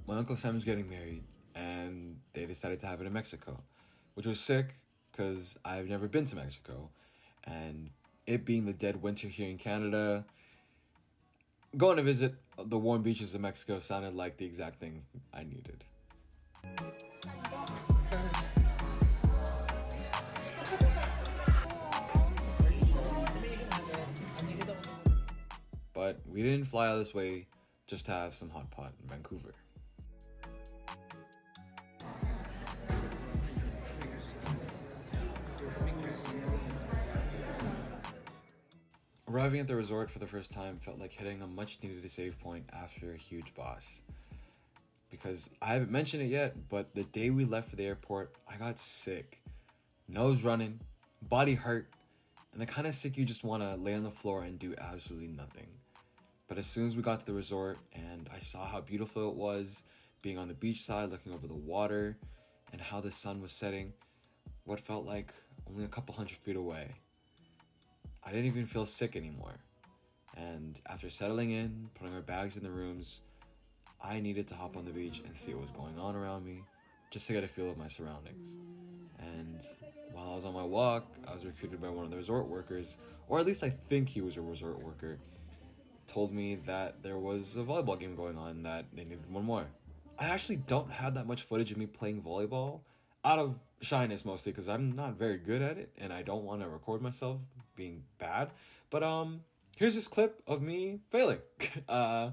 my Uncle Sam's getting married, and they decided to have it in Mexico, which was sick because I've never been to Mexico. And it being the dead winter here in Canada, going to visit the warm beaches of Mexico sounded like the exact thing I needed. But we didn't fly all this way just to have some hot pot in Vancouver. Arriving at the resort for the first time felt like hitting a much needed save point after a huge boss. Because I haven't mentioned it yet, but the day we left for the airport, I got sick. Nose running, body hurt, and the kind of sick you just want to lay on the floor and do absolutely nothing. But as soon as we got to the resort and I saw how beautiful it was, being on the beach side, looking over the water, and how the sun was setting, what felt like only a couple hundred feet away, I didn't even feel sick anymore. And after settling in, putting our bags in the rooms, I needed to hop on the beach and see what was going on around me, just to get a feel of my surroundings. And while I was on my walk, I was recruited by one of the resort workers, or at least I think he was a resort worker, told me that there was a volleyball game going on, that they needed one more. I actually don't have that much footage of me playing volleyball, out of shyness mostly, because I'm not very good at it, and I don't want to record myself being bad. But here's this clip of me failing. But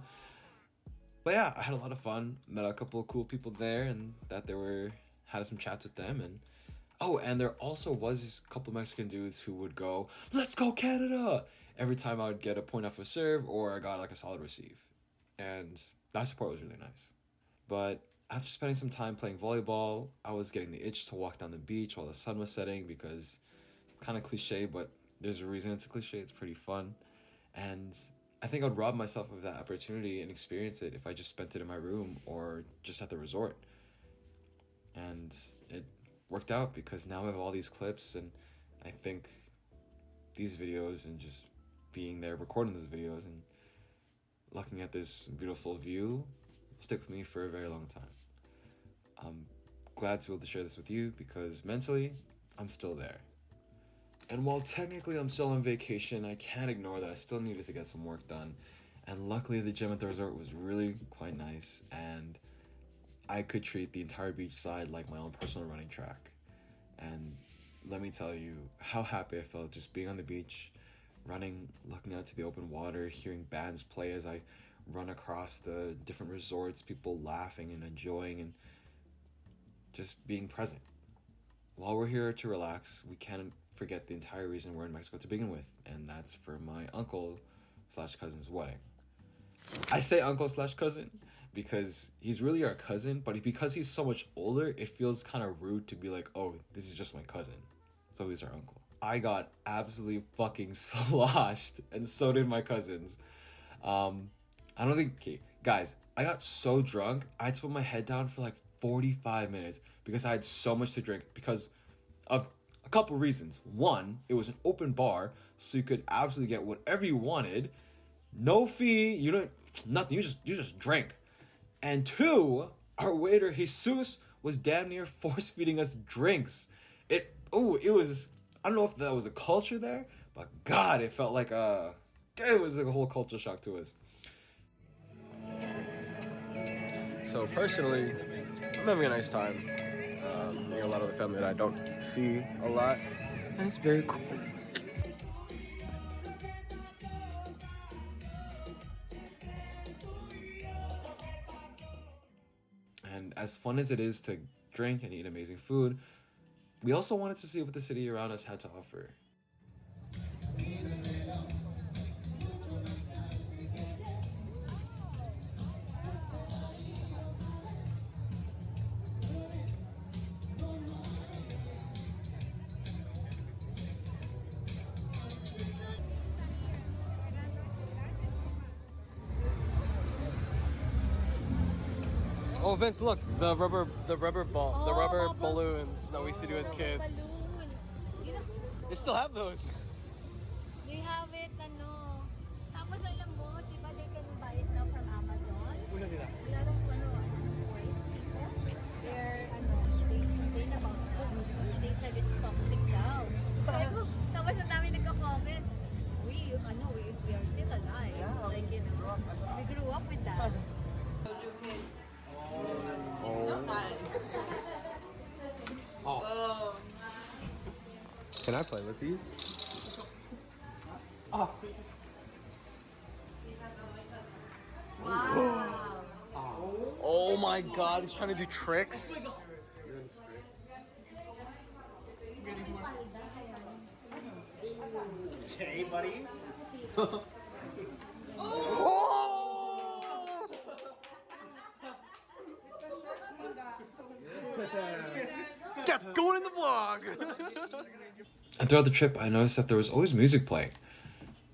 yeah, I had a lot of fun. Met a couple of cool people there, and had some chats with them. And there also was this couple Mexican dudes who would go, "Let's go Canada!" every time I would get a point off a serve or I got like a solid receive. And that support was really nice. But after spending some time playing volleyball, I was getting the itch to walk down the beach while the sun was setting, because kind of cliche, but there's a reason it's a cliche. It's pretty fun. And I think I'd rob myself of that opportunity and experience it if I just spent it in my room or just at the resort. And it worked out, because now I have all these clips, and I think these videos and just being there recording these videos and looking at this beautiful view stick with me for a very long time. I'm glad to be able to share this with you, because mentally I'm still there. And while technically I'm still on vacation, I can't ignore that I still needed to get some work done. And luckily the gym at the resort was really quite nice, and I could treat the entire beach side like my own personal running track. And let me tell you how happy I felt just being on the beach, running, looking out to the open water, hearing bands play as I run across the different resorts, people laughing and enjoying and just being present. While we're here to relax, we can't forget the entire reason we're in Mexico to begin with, and that's for my uncle/cousin's wedding. I say uncle/cousin because he's really our cousin, but because he's so much older, it feels kind of rude to be like, "Oh, this is just my cousin, so he's our uncle." I got absolutely fucking sloshed, and so did my cousins. I don't think, okay, guys, I got so drunk, I had to put my head down for like 45 minutes because I had so much to drink, because of a couple reasons. One, it was an open bar, so you could absolutely get whatever you wanted. No fee, nothing, you just drank. And two, our waiter, Jesus, was damn near force feeding us drinks. It was, I don't know if that was a culture there, but God, it felt like it was like a whole culture shock to us. So personally, I'm having a nice time. Meeting a lot of the family that I don't see a lot, and it's very cool. And as fun as it is to drink and eat amazing food, we also wanted to see what the city around us had to offer. Oh, Vince, look, the rubber balloons that we used to do as kids. They still have those. They have it, Tapos alam mo, di ba they can buy it now from Amazon? Una nila. Wala nang Can I play with these? Oh. Wow. Oh my god, he's trying to do tricks. Okay, buddy. That's going in the vlog. And throughout the trip, I noticed that there was always music playing.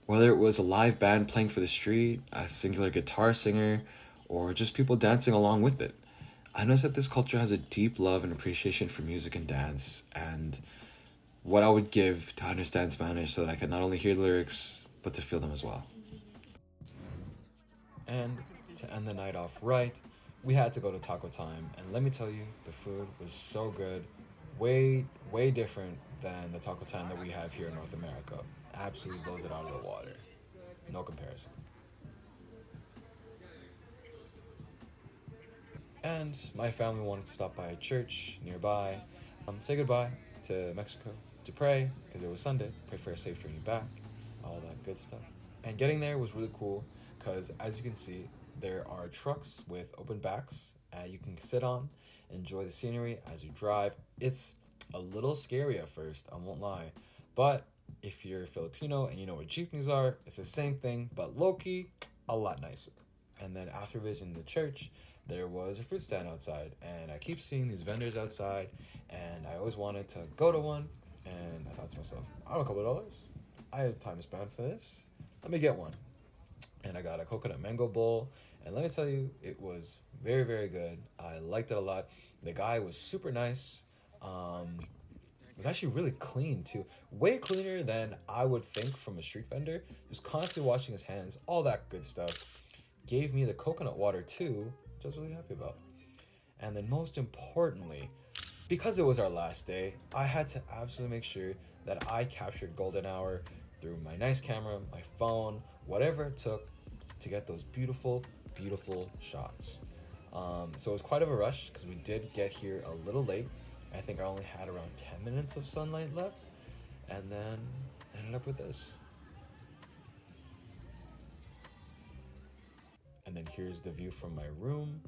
Whether it was a live band playing for the street, a singular guitar singer, or just people dancing along with it. I noticed that this culture has a deep love and appreciation for music and dance, and what I would give to understand Spanish so that I could not only hear the lyrics, but to feel them as well. And to end the night off right, we had to go to taco time, and let me tell you, the food was so good, way different than the taco time that we have here in North America. Absolutely blows it out of the water. No comparison. And my family wanted to stop by a church nearby, say goodbye to Mexico, to pray, because it was Sunday, pray for a safe journey back, all that good stuff. And getting there was really cool, because as you can see, there are trucks with open backs you can sit on, enjoy the scenery as you drive. It's a little scary at first, I won't lie, but if you're Filipino and you know what jeepneys are, it's the same thing, but low-key, a lot nicer. And then after visiting the church, there was a fruit stand outside, and I keep seeing these vendors outside, and I always wanted to go to one, and I thought to myself, I have a couple of dollars. I have time to spend for this. Let me get one. And I got a coconut mango bowl, and let me tell you, it was very good. I liked it a lot. The guy was super nice. It was actually really clean too. Way cleaner than I would think from a street vendor. He was constantly washing his hands, all that good stuff. Gave me the coconut water too, which I was really happy about. And then most importantly, because it was our last day, I had to absolutely make sure that I captured golden hour through my nice camera, my phone, whatever it took to get those beautiful shots. So it was quite of a rush because we did get here a little late. I think I only had around 10 minutes of sunlight left, and then ended up with this. And then here's the view from my room.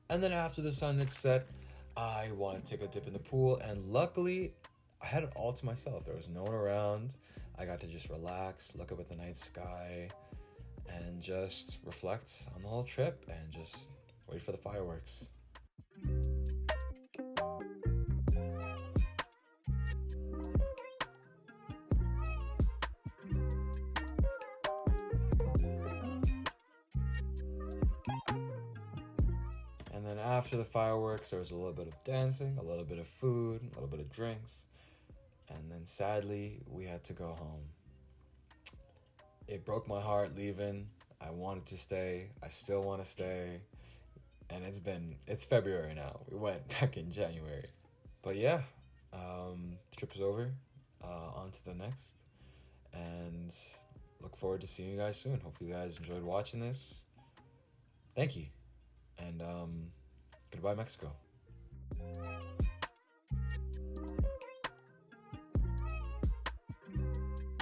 And then after the sun had set, I wanted to take a dip in the pool, and luckily, I had it all to myself. There was no one around. I got to just relax, look up at the night sky, and just reflect on the whole trip, and just wait for the fireworks. And then after the fireworks, there was a little bit of dancing, a little bit of food, a little bit of drinks. And then sadly, we had to go home. It broke my heart leaving. I wanted to stay. I still want to stay. And it's February now. We went back in January. But yeah, the trip is over. On to the next. And look forward to seeing you guys soon. Hopefully you guys enjoyed watching this. Thank you. And goodbye, Mexico.